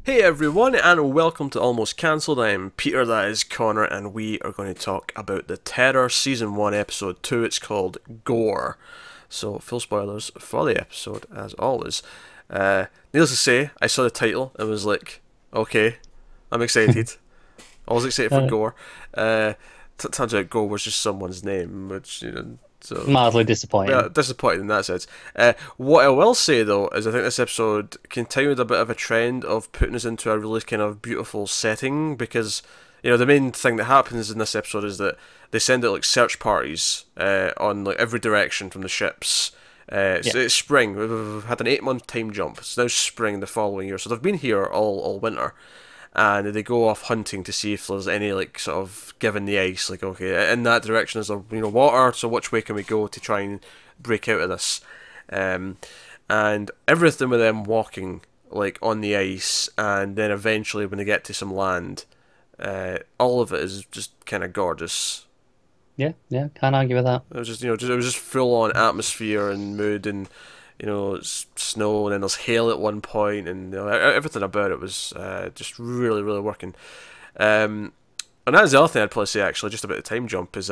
Hey everyone, and welcome to Almost Cancelled. I am Peter, that is Connor, and we are going to talk about The Terror Season 1, Episode 2. It's called Gore. So, full spoilers for the episode, as always. Needless to say, I saw the title and was like, okay, I'm excited. I was excited for Gore. Turns out Gore was just someone's name, which, so Mildly disappointing. yeah, disappointed in that sense. What I will say though is I think this episode continued a bit of a trend of putting us into a really kind of beautiful setting because the main thing that happens in this episode is that they send out like search parties on like every direction from the ships. So it's spring. We've had an 8-month time jump. It's now spring the following year, so they've been here all winter. And they go off hunting to see if there's any like sort of give in the ice, like okay, in that direction is there water, so which way can we go to try and break out of this? And everything with them walking like on the ice, and then eventually when they get to some land, all of it is just kind of gorgeous. Yeah, can't argue with that. It was just it was just full on atmosphere and mood and snow, and then there's hail at one point, and everything about it was just really working. And that's the other thing I'd probably say actually, just about the time jump, is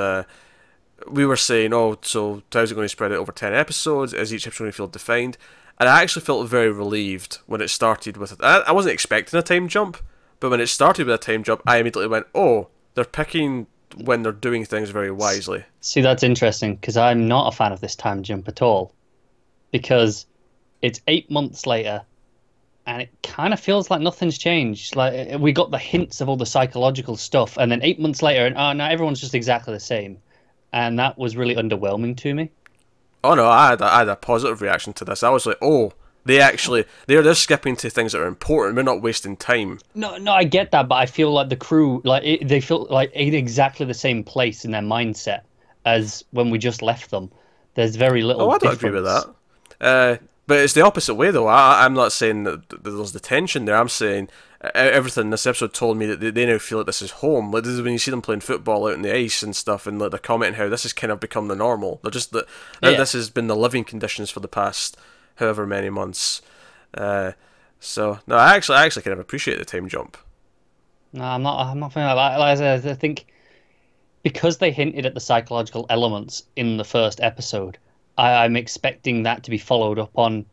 we were saying, oh, so how's it going to spread out over 10 episodes? Is each episode going to feel defined? And I actually felt very relieved when it started with it. I wasn't expecting a time jump, but when it started with a time jump, I immediately went, oh, they're picking when they're doing things very wisely. See, that's interesting because I'm not a fan of this time jump at all. Because it's 8 months later, and it kind of feels like nothing's changed. Like we got the hints of all the psychological stuff, and then 8 months later, and oh, now everyone's just exactly the same, and that was really underwhelming to me. Oh no, I had a positive reaction to this. I was like, oh, they're skipping to things that are important. We're not wasting time. No, I get that, but I feel like the crew, they feel like in exactly the same place in their mindset as when we just left them. There's very little. Oh, I don't agree with that. But it's the opposite way, though. I'm not saying that there's the tension there. I'm saying everything in this episode told me that they now feel like this is home. Like, this is when you see them playing football out in the ice and stuff, and like, they're commenting how this has kind of become the normal. They're just that this has been the living conditions for the past however many months. So no, I actually kind of appreciate the time jump. No, I'm not feeling like that. Like I said, I think because they hinted at the psychological elements in the first episode, I'm expecting that to be followed up on,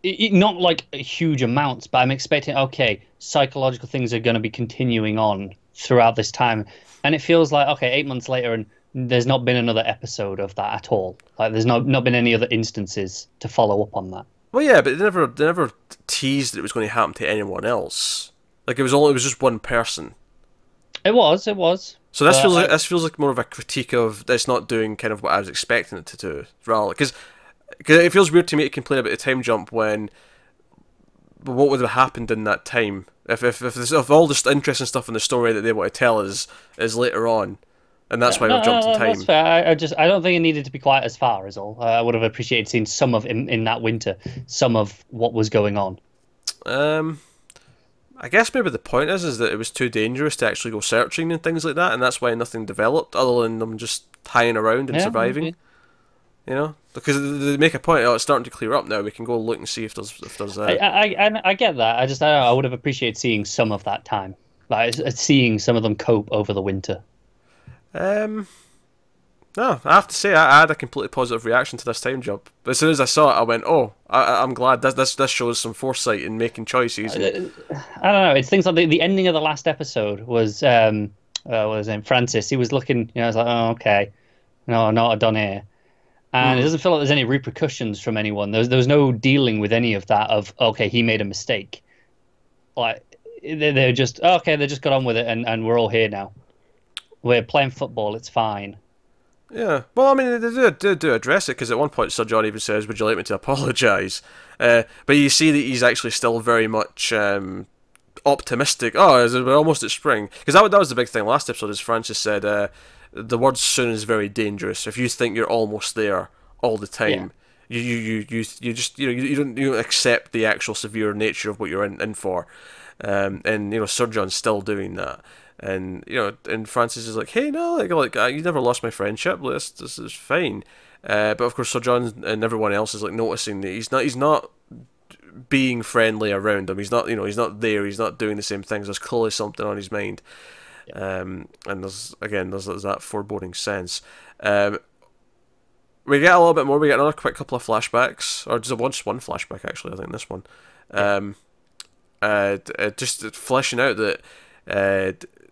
not like huge amounts, but I'm expecting, okay, psychological things are going to be continuing on throughout this time. And it feels like, okay, 8 months later, and there's not been another episode of that at all. Like, there's not been any other instances to follow up on that. Well, yeah, but they never teased that it was going to happen to anyone else. Like, it was just one person. It was. So this feels like more of a critique of it's not doing kind of what I was expecting it to do, rather because it feels weird to me to complain about the time jump when what would have happened in that time if all this interesting stuff in the story that they want to tell is later on, and that's why we've jumped in time. That's fair. I don't think it needed to be quite as far as all. I would have appreciated seeing some of in that winter, some of what was going on. I guess maybe the point is that it was too dangerous to actually go searching and things like that, and that's why nothing developed other than them just hanging around and surviving. Maybe. Because they make a point. Oh, it's starting to clear up now. We can go look and see if there's. I get that. I don't know, I would have appreciated seeing some of that time, like seeing some of them cope over the winter. No, I have to say I had a completely positive reaction to this time jump. But as soon as I saw it, I went, "Oh, I'm glad this shows some foresight in making choices." I don't know. It's things like the ending of the last episode was what was his name? Francis. He was looking. I was like, "Oh, okay, no, not done here." And it doesn't feel like there's any repercussions from anyone. There was no dealing with any of that. Of okay, he made a mistake. Like they're just okay. They just got on with it, and we're all here now. We're playing football. It's fine. Yeah, well, I mean, they do address it, because at one point Sir John even says, would you like me to apologise? But you see that he's actually still very much optimistic. Oh, we're almost at spring. Because that was the big thing last episode, as Francis said, the word soon is very dangerous. If you think you're almost there all the time, you just, you don't accept the actual severe nature of what you're in for. And, Sir John's still doing that. And and Francis is like, hey, no, like you never lost my friendship. This is fine. But of course, Sir John and everyone else is like noticing that he's not being friendly around him. He's not, he's not there. He's not doing the same things. There's clearly something on his mind. And there's that foreboding sense. We get a little bit more. We get another quick couple of flashbacks, or just one flashback actually. I think this one, just fleshing out that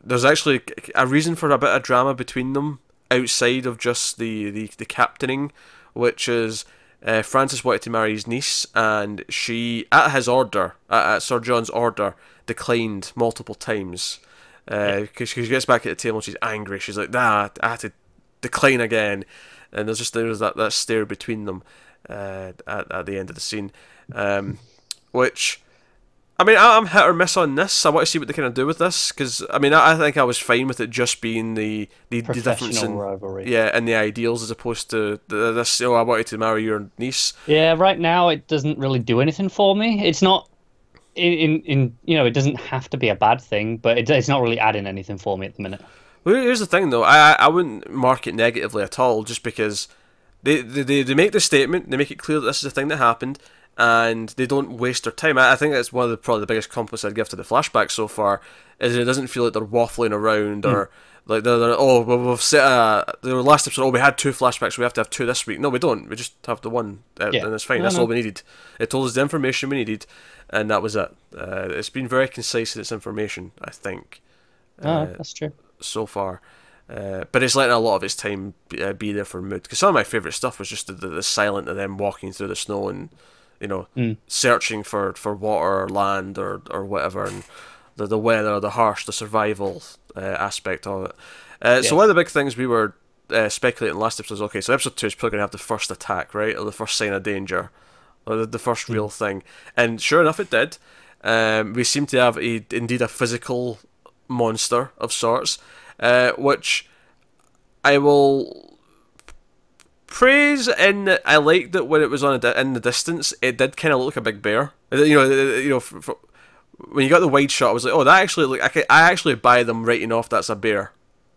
there's actually a reason for a bit of drama between them outside of just the captaining, which is Francis wanted to marry his niece, and she, at his order, at Sir John's order, declined multiple times. Because she gets back at the table and she's angry. She's like, "Nah, I had to decline again." And there's that stare between them at the end of the scene, which, I mean, I'm hit or miss on this. I want to see what they kind of do with this, because I mean, I think I was fine with it just being the difference in rivalry. Yeah, and the ideals, as opposed to this. Oh, I wanted to marry your niece. Yeah, right now it doesn't really do anything for me. It's not. It doesn't have to be a bad thing, but it's not really adding anything for me at the minute. Well, here's the thing, though. I wouldn't mark it negatively at all, just because they make the statement, they make it clear that this is a thing that happened, and they don't waste their time. I think that's one of probably the biggest compliments I'd give to the flashback so far, is it doesn't feel like they're waffling around or like they're we've set the last episode. Oh, we had 2 flashbacks, we have to have 2 this week. No, we don't. We just have the one, and it's fine. That's all we needed. It told us the information we needed, and that was it. It's been very concise in its information, I think. That's true. So far. But it's letting a lot of its time be there for mood. Because some of my favourite stuff was just the silent of them walking through the snow and, searching for water or land or whatever, and the weather, the harsh, the survival aspect of it. Yes. So one of the big things we were speculating last episode was, okay, so episode 2 is probably going to have the first attack, right? Or the first sign of danger. Or the first real thing. And sure enough, it did. We seem to have indeed a physical monster of sorts, which I will praise in that I liked that when it was in the distance, it did kind of look like a big bear. When you got the wide shot, I was like, oh, that actually I actually buy them writing off that's a bear.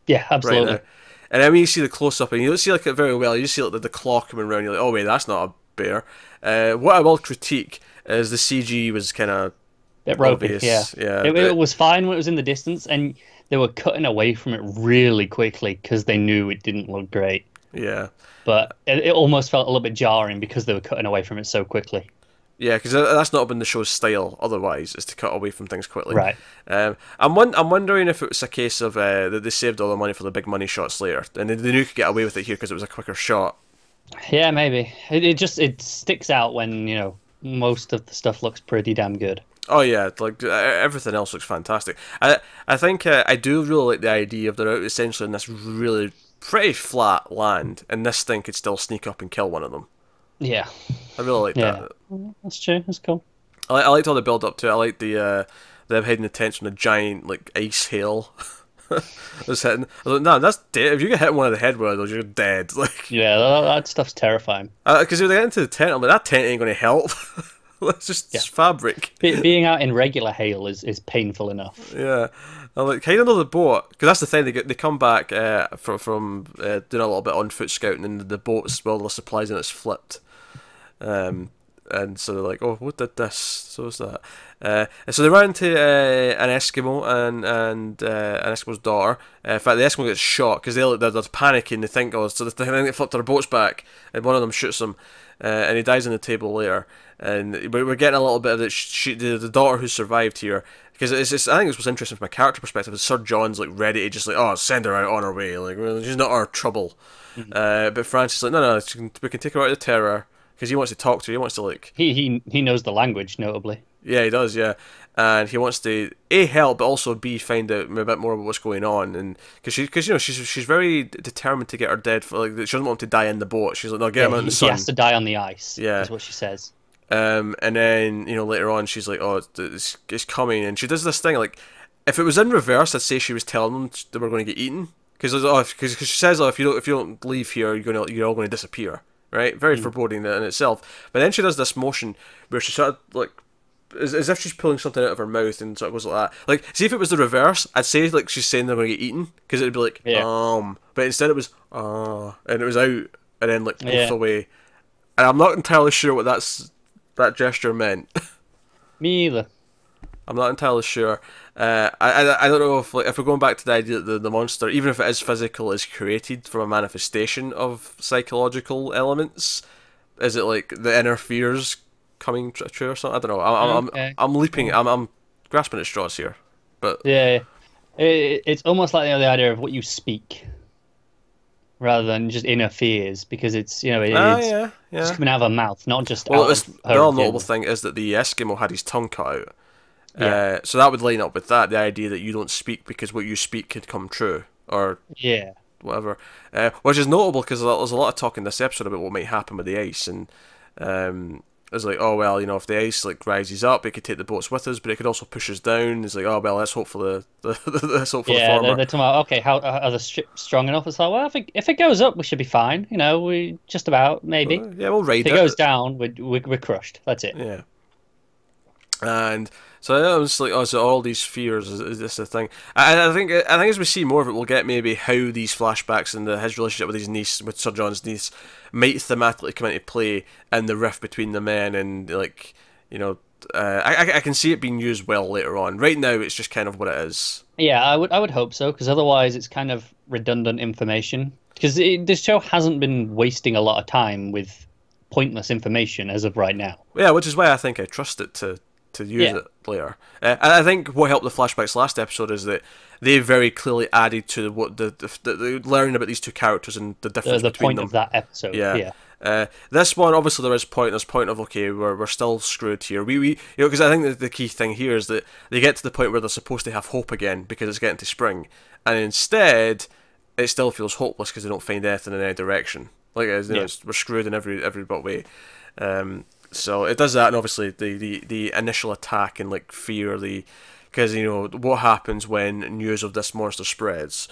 Yeah, absolutely. Right now. And then when you see the close up, and you don't see it very well, you just see the claw coming around. You're like, oh wait, that's not a bear. What I will critique is the CG was kind of bit ropey. Obvious. Yeah. It was fine when it was in the distance, and they were cutting away from it really quickly because they knew it didn't look great. Yeah. But it almost felt a little bit jarring because they were cutting away from it so quickly. Yeah, because that's not been the show's style. Otherwise, is to cut away from things quickly. Right. I'm wondering if it was a case of that they saved all the money for the big money shots later, and they knew could get away with it here because it was a quicker shot. Yeah, maybe. It sticks out when most of the stuff looks pretty damn good. Oh yeah, like everything else looks fantastic. I think I do really like the idea of they're out essentially in this really pretty flat land, and this thing could still sneak up and kill one of them. Yeah, I really like that. That's true. That's cool. I liked all the build up to it. I like them hiding the tents from the giant ice hail. was hitting. I was like, no, that's dead. If you get hit in one of the head with those, you're dead. Yeah, that stuff's terrifying. Because if they get into the tent, I'm like, that tent ain't going to help. It's just fabric. Being out in regular hail is painful enough. Yeah, I'm like, hide under the boat, because that's the thing. They come back from doing a little bit on foot scouting, and the boat's well, the supplies and it's flipped. And so they're like, oh, what did this? So what's that? And so they ran into an Eskimo and an Eskimo's daughter. In fact, the Eskimo gets shot because they're panicking. They think, oh, so they flip their boats back, and one of them shoots him, and he dies on the table later. And we're getting a little bit of the daughter who survived here, because I think it's what's interesting from a character perspective is Sir John's ready to just send her out on her way, she's not our trouble. Mm-hmm. But Francis is like, no, we can take her out of the Terror, because he wants to talk to her. He wants to he knows the language, notably. Yeah, he does. Yeah, and he wants to help, but also find out a bit more about what's going on, and because she's very determined to get her dead. She doesn't want him to die in the boat. She's like, no, get him out in the sun. He has to die on the ice. Yeah, is what she says. And then later on she's like, oh, it's coming, and she does this thing if it was in reverse, I'd say she was telling them they were going to get eaten, because she says, if you don't leave here, you're all going to disappear, right? Very foreboding in itself. But then she does this motion where she sort of as if she's pulling something out of her mouth, and sort of goes like that. See if it was the reverse, I'd say she's saying they're going to get eaten, because it'd be but instead it was and it was out and then both away, and I'm not entirely sure what that's that gesture meant. Me either. I'm not entirely sure. I don't know if, like, if we're going back to the idea that the monster, even if it is physical, is created from a manifestation of psychological elements. Is it like the inner fears coming true or something? I don't know. Okay. I'm leaping. Yeah. I'm grasping at straws here, but Yeah. It's almost like the idea of what you speak rather than just inner fears, because it's it's yeah, just yeah. coming out of her mouth, not just Well, it out was of the her other notable agenda. thing is that the Eskimo had his tongue cut out. Yeah. So that would line up with that, the idea that you don't speak because what you speak could come true, or Yeah. whatever. Which is notable because there's a lot of talk in this episode about what might happen with the ice, and it's like, oh well, if the ice like rises up, it could take the boats with us, but it could also push us down. It's like, oh well, let's hope for let's hope for the Yeah, they're, former. they're talking about, okay, how are the strips strong enough? It's like, well, if it goes up, we should be fine. We just about maybe. Yeah, we'll If ride it it. goes down, we're crushed. That's it. Yeah. And so I was like, oh, so all these fears is this a thing? I think as we see more of it, we'll get maybe how these flashbacks and his relationship with his niece, with Sir John's niece, might thematically come into play in the rift between the men, and like, I can see it being used well later on. Right now, it's just kind of what it is. Yeah, I would hope so, because otherwise it's kind of redundant information. Because this show hasn't been wasting a lot of time with pointless information as of right now. Yeah, which is why I think I trust it to use Yeah, it later. And I think what helped the flashbacks last episode is that they very clearly added to what the learning about these two characters and the the difference the between point them. of that episode. Yeah. Yeah, This one, obviously, there is point. There's point of, okay, we're still screwed here. Because I think that the key thing here is that they get to the point where they're supposed to have hope again because it's getting to spring, and instead, it still feels hopeless because they don't find anything in any direction. Like, yeah, we're screwed in every but way. So it does that, and obviously the initial attack and like fear, because what happens when news of this monster spreads.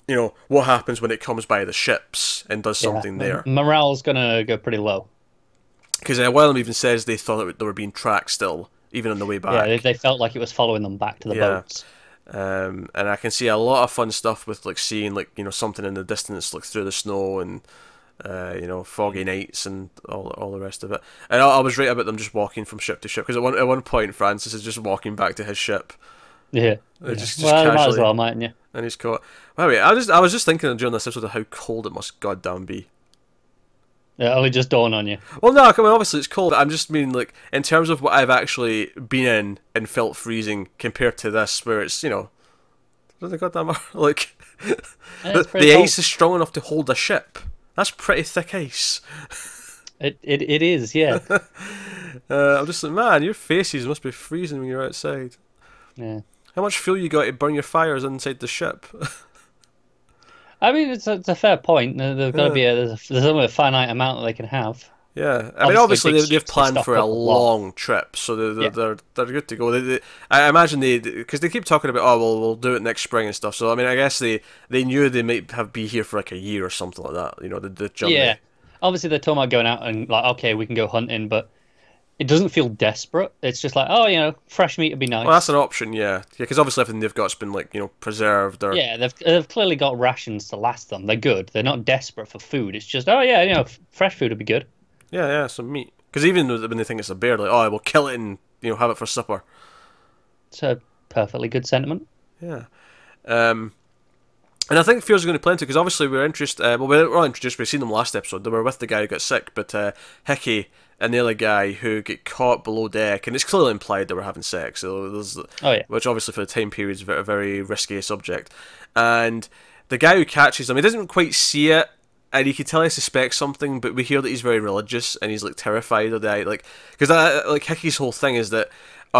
What happens when it comes by the ships and does yeah. something there. Morale's gonna go pretty low. Because one of them even says they thought that they were being tracked still, even on the way Yeah, they, back. they felt like it was following them back to the Yeah. boats. And I can see a lot of fun stuff with like seeing like something in the distance, like through the snow, and foggy nights and all the rest of it. And I was right about them just walking from ship to ship, because at one point Francis is just walking back to his ship, Yeah, just well, you might as casually, well, mightn't you? and he's caught. By the way, I was just thinking during this episode of how cold it must goddamn be. Yeah, only just dawned on you. Well, no, I mean, obviously it's cold. I'm just mean like in terms of what I've actually been in and felt freezing compared to this, where it's doesn't goddamn like Yeah, it's the pretty cold. ice is strong enough to hold a ship. That's pretty thick ice. It is, yeah. I'm just like, man, your faces must be freezing when you're outside. Yeah. How much fuel you got to burn your fires inside the ship? I mean, it's a fair point. There's got to Yeah. be there's only a finite amount that they can have. Yeah, I mean, obviously big they've ships, they planned stock for a up a lot. long trip, so they're Yeah. they're, they're good to go. I imagine because they keep talking about, oh well, we'll do it next spring and stuff. So I mean, I guess they knew they might be here for like a year or something like that. The journey. Yeah. Obviously, they're talking about going out and like, okay, we can go hunting, but it doesn't feel desperate. It's just like, oh, fresh meat would be nice. Well, that's an option, yeah. Because obviously everything they've got's been like preserved or Yeah, they've clearly got rations to last them. They're good. They're not desperate for food. It's just, oh yeah, fresh food would be good. yeah, some meat. Because even when they think it's a bear, like, oh, we'll kill it and have it for supper. It's a perfectly good sentiment. Yeah. And I think fears are going to play into, because obviously we're introduced. Well, we were introduced. We've seen them last episode. They were with the guy who got sick, but Hickey and the other guy who get caught below deck, and it's clearly implied they were having sex. So Oh yeah, which obviously for the time period is a very risky subject. And the guy who catches them, he doesn't quite see it, and you can tell he suspects something, but we hear that he's very religious and he's like terrified of the like, because like Hickey's whole thing is that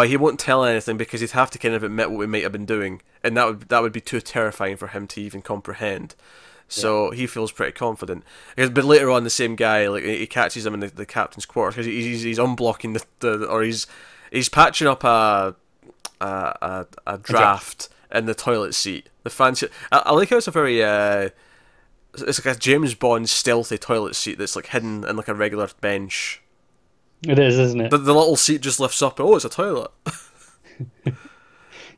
he won't tell anything because he'd have to kind of admit what we might have been doing, and that would be too terrifying for him to even comprehend. So he feels pretty confident. But later on, the same guy, like, he catches him in the captain's quarters because he's unblocking or he's patching up a draft in the toilet seat. The fancy. I like how it's a very it's like a James Bond stealthy toilet seat that's like hidden in like a regular bench. it is, isn't it? The little seat just lifts up. Oh, it's a toilet.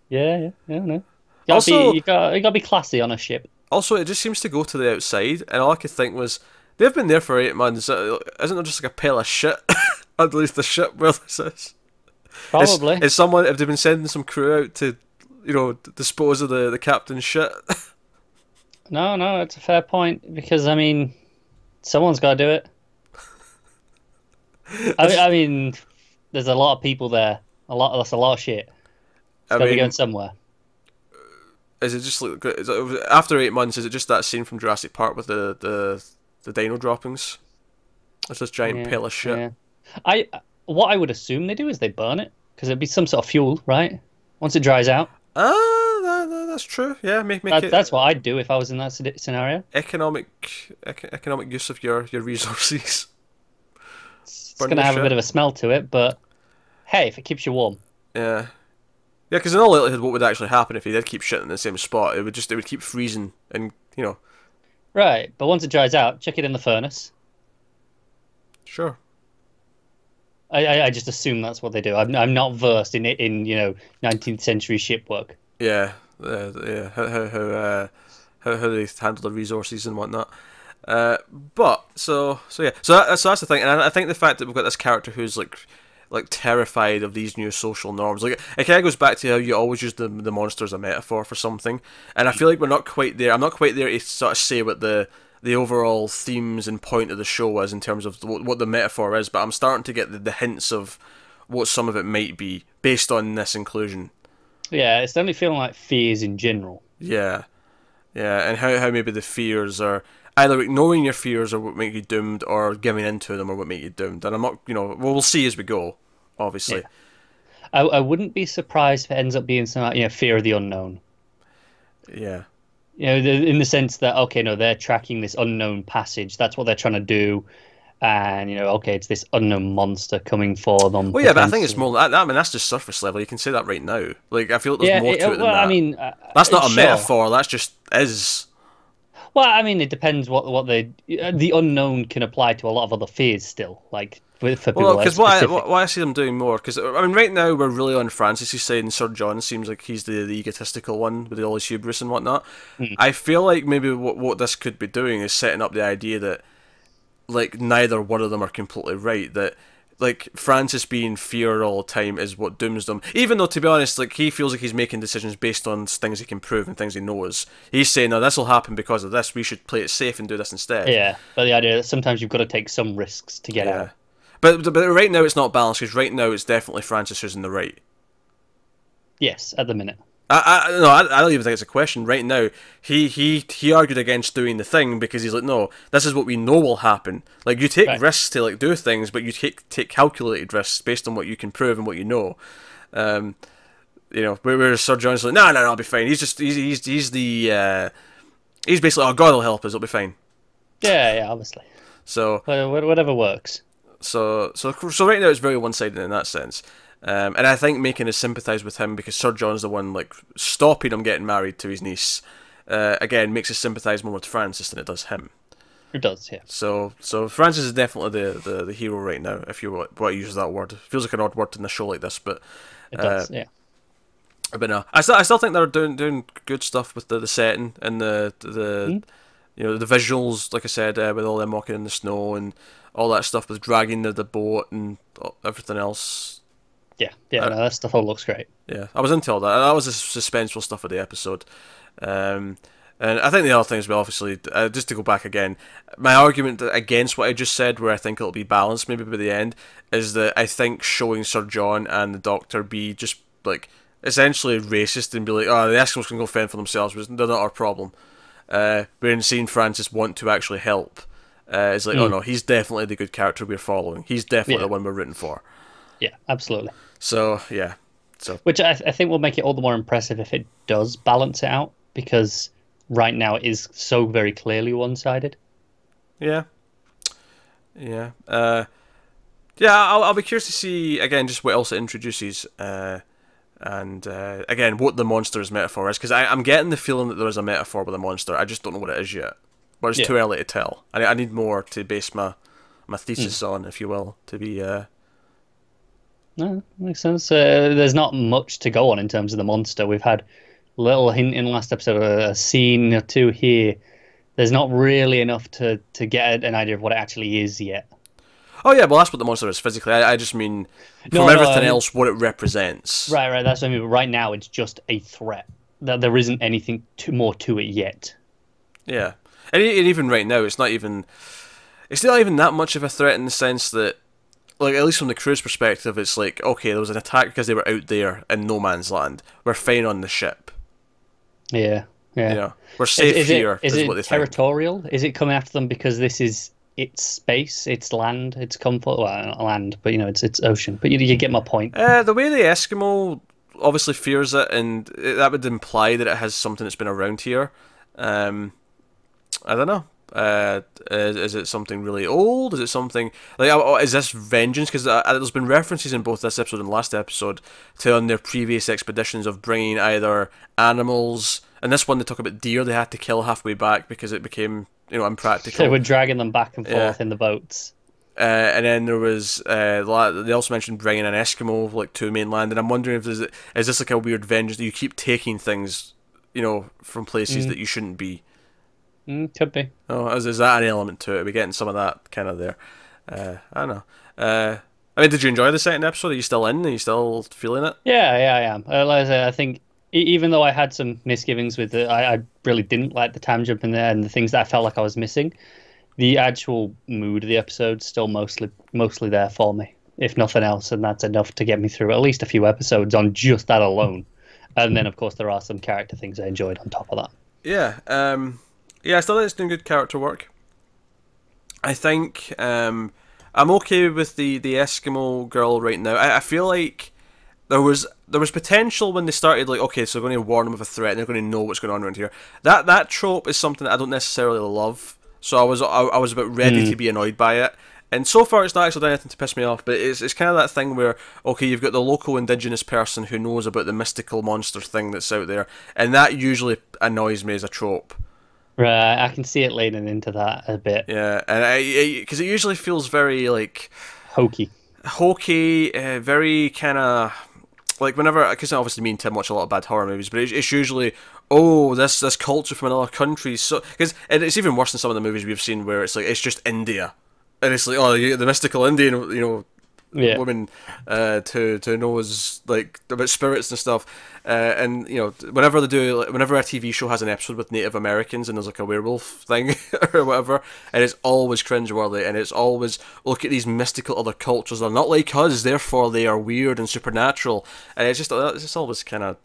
Yeah, no. Also- You gotta be classy on a ship. Also, it just seems to go to the outside, and all I could think was, they've been there for 8 months. Isn't there just like a pile of shit underneath the ship where this is. Probably. Is someone, have they been sending some crew out to, dispose of the captain's shit? No, it's a fair point because I mean, someone's got to do it. I mean, there's a lot of people there. That's a lot of shit. It's got to be going somewhere. Is it just like after 8 months? Is it just that scene from Jurassic Park with the dino droppings? It's this giant pile of shit. Yeah. What I would assume they do is they burn it because it'd be some sort of fuel, right? Once it dries out. That's true. Yeah, make it. That's what I'd do if I was in that scenario. Economic use of your resources. It's gonna have a bit of a smell to it, but hey, if it keeps you warm. Yeah. Yeah, because in all likelihood, what would actually happen if you did keep shitting in the same spot? It would keep freezing, and Right, but once it dries out, chuck it in the furnace. Sure. I just assume that's what they do. I'm not versed in 19th century shipwork. Yeah, yeah. How they handle the resources and whatnot. But so that's the thing, and I think the fact that we've got this character who's like terrified of these new social norms, like it kind of goes back to how you always use the monster as a metaphor for something, and I feel like we're not quite there. I'm not quite there to sort of say what the overall themes and point of the show is in terms of what the metaphor is, but I'm starting to get the hints of what some of it might be based on this inclusion. Yeah, it's definitely feeling like fears in general. Yeah, and how maybe the fears are either ignoring your fears or what make you doomed, or giving into them or what make you doomed. And I'm not, we'll see as we go, obviously. Yeah. I wouldn't be surprised if it ends up being some, fear of the unknown. Yeah. In the sense that, okay, no, they're tracking this unknown passage. That's what they're trying to do. And, okay, it's this unknown monster coming for them. Well, yeah, but I think it's more that. I mean, that's just surface level. You can say that right now. Like, I feel like there's more to it than that. I mean, that's not a metaphor. That's just is. Well, I mean, it depends what the unknown can apply to a lot of other fears still. Like, for people. Well, because what I see them doing more, because I mean, right now we're really on Francis' side, and Sir John seems like he's the egotistical one with all his hubris and whatnot. I feel like maybe what this could be doing is setting up the idea that, like, neither one of them are completely right. That, like, Francis being feared all the time is what dooms them. Even though, to be honest, like, he feels like he's making decisions based on things he can prove and things he knows. He's saying, no, this will happen because of this. We should play it safe and do this instead. Yeah, but the idea that sometimes you've got to take some risks to get out. But right now it's not balanced, because right now it's definitely Francis who's in the right. Yes, at the minute. I don't even think it's a question. Right now, he argued against doing the thing because he's like, no, this is what we know will happen. Like, you take risks to, like, do things, but you take calculated risks based on what you can prove and what you know. Whereas Sir John's like, no, I'll be fine. He's basically, oh, God will help us, it'll be fine. Yeah, obviously. So whatever works. So right now it's very one-sided in that sense. And I think making us sympathise with him because Sir John's the one, like, stopping him getting married to his niece, again, makes us sympathise more with Francis than it does him. It does, yeah. So Francis is definitely the hero right now, if you want to use that word. It feels like an odd word in a show like this, but it does, yeah. But no, I still think they're doing good stuff with the setting and the the visuals, like I said, with all them walking in the snow and all that stuff with dragging the boat and everything else. Yeah, that stuff all looks great. Yeah, I was into all that. That was the suspenseful stuff of the episode. And I think the other thing as well, obviously, just to go back again, my argument against what I just said, where I think it'll be balanced maybe by the end, is that I think showing Sir John and the Doctor be just, like, essentially racist and be like, oh, the Eskimos can go fend for themselves, but they're not our problem. When seeing Francis want to actually help, it's like, oh no, he's definitely the good character we're following. He's definitely the one we're rooting for. Yeah, absolutely. So, yeah. Which I think will make it all the more impressive if it does balance it out, because right now it is so very clearly one-sided. Yeah. I'll be curious to see, again, just what else it introduces, and again, what the monster's metaphor is, because I'm getting the feeling that there is a metaphor with a monster. I just don't know what it is yet. But it's too early to tell. I need more to base my thesis on, if you will, to be... No, makes sense. There's not much to go on in terms of the monster. We've had a little hint in the last episode, a scene or two here. There's not really enough to get an idea of what it actually is yet. Oh yeah, well that's what the monster is physically. I just mean from No, no, everything else what it represents. right, right. That's what I mean. But right now, it's just a threat. That there isn't anything more to it yet. Yeah, and even right now, it's not even that much of a threat in the sense that, like, at least from the crew's perspective, it's like, okay, there was an attack because they were out there in no man's land. We're fine on the ship. Yeah, You yeah. know, we're safe here, Is is what it they think. territorial? Is it coming after them because this is its space, its land, its comfort? Well, not land, but it's ocean. But you get my point. The way the Eskimo obviously fears it, and that would imply that it has something that's been around here. Um, I don't know. Is it something really old? Is it something like is this vengeance? Because there's been references in both this episode and last episode to on their previous expeditions of bringing either animals. And this one they talk about deer they had to kill halfway back because it became impractical. They were dragging them back and forth Yeah. in the boats. And then there was they also mentioned bringing an Eskimo like to mainland, and I'm wondering if is this like a weird vengeance that you keep taking things from places that you shouldn't be. Could be. Oh, is that an element to it? Are we getting some of that kind of there? I don't know. I mean, did you enjoy the second episode? Are you still in? Are you still feeling it? Yeah, yeah, I am. Like I said, I think even though I had some misgivings with it, I really didn't like the time jump in there and the things that I felt like I was missing. The actual mood of the episode's still mostly there for me, if nothing else, and that's enough to get me through at least a few episodes on just that alone. And then, of course, there are some character things I enjoyed on top of that. Yeah. Yeah, I still think it's doing good character work. I think I'm okay with the Eskimo girl right now. I feel like there was potential when they started, like, okay, so we're going to warn them of a threat and they're going to know what's going on around here. That trope is something that I don't necessarily love, so I was about ready to be annoyed by it. And so far, it's not actually done anything to piss me off, but it's kind of that thing where, okay, you've got the local indigenous person who knows about the mystical monster thing that's out there, and that usually annoys me as a trope. Right, I can see it leaning into that a bit. Yeah, and because it usually feels very like Hokey. hokey, very kind of like whenever, because I obviously mean to watch a lot of bad horror movies, but it's usually this culture from another country. So because it's even worse than some of the movies we've seen where it's like it's just India, and it's like the mystical Indian woman to know is like about spirits and stuff. And whenever whenever a TV show has an episode with Native Americans and there's like a werewolf thing or whatever, and it's always cringeworthy, and it's always look at these mystical other cultures. They're not like us, therefore they are weird and supernatural. And it's just always kind of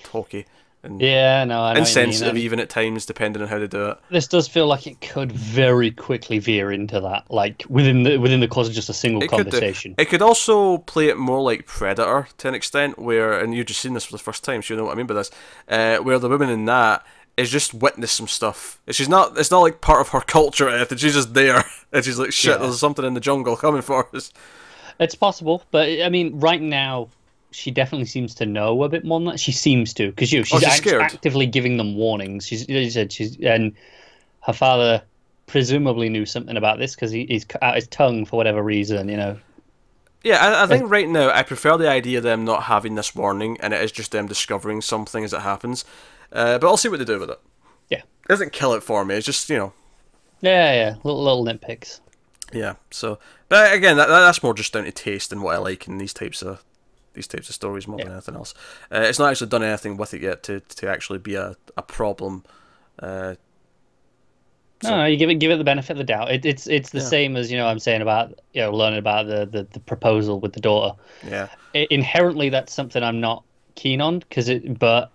talky and Yeah, no, I know what you mean. insensitive even at times, depending on how they do it. This does feel like it could very quickly veer into that, like within the course of just a single It could do. conversation. It could also play it more like Predator to an extent, where, and you've just seen this for the first time, so you know what I mean by this, where the woman in that is just witnessed some stuff. It's not like part of her culture or anything, she's just there, and she's like, shit, Yeah. there's something in the jungle coming for us. It's possible, but I mean, right now, she definitely seems to know a bit more than that. She seems to, because she's scared. actively giving them warnings. You said and her father presumably knew something about this because he's cut out his tongue for whatever reason. Yeah, I think right now, I prefer the idea of them not having this warning, and it is just them discovering something as it happens. But I'll see what they do with it. Yeah, It doesn't kill it for me, it's just, yeah, little nitpicks. Yeah, so, but again, that's more just down to taste and what I like in these types of stories more than anything else. It's not actually done anything with it yet to actually be a problem. No, you give it the benefit of the doubt. It's the same as I'm saying about learning about the proposal with the daughter. Yeah, Inherently, that's something I'm not keen on but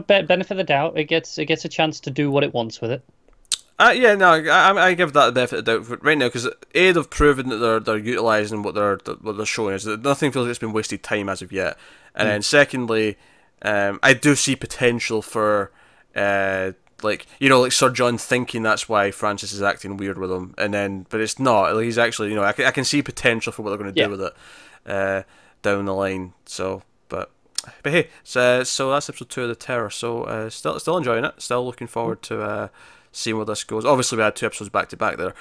benefit of the doubt. It gets a chance to do what it wants with it. yeah, no, I give that the benefit of the doubt right now because they've proven that they're utilising what they're showing us. That nothing feels like it's been wasted time as of yet. And then secondly, I do see potential for like Sir John thinking that's why Francis is acting weird with him, but it's not. Like, he's actually I can see potential for what they're going to do with it down the line. So, but hey, so that's episode 2 of The Terror. So still enjoying it. Still looking forward to seeing where this goes. Obviously, we had 2 episodes back to back there.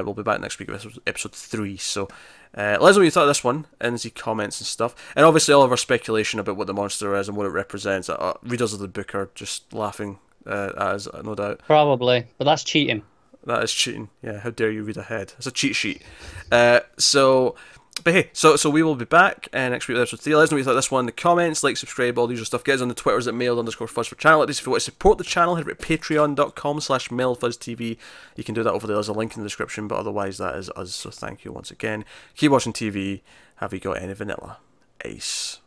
We'll be back next week with episode 3. So let us know what you thought of this one in the comments and stuff. And obviously, all of our speculation about what the monster is and what it represents. Readers of the book are just laughing at us, no doubt. Probably, but that's cheating. That is cheating. Yeah, how dare you read ahead? It's a cheat sheet. But hey, so we will be back next week with episode 3. Let us know what you thought of this one in the comments. Like, subscribe, all the usual stuff. Get us on the Twitters at mailed_fuzz4channelities. If you want to support the channel, head over to patreon.com/mailedfuzztv. You can do that over there. There's a link in the description, but otherwise that is us. So thank you once again. Keep watching TV. Have you got any vanilla? Ace.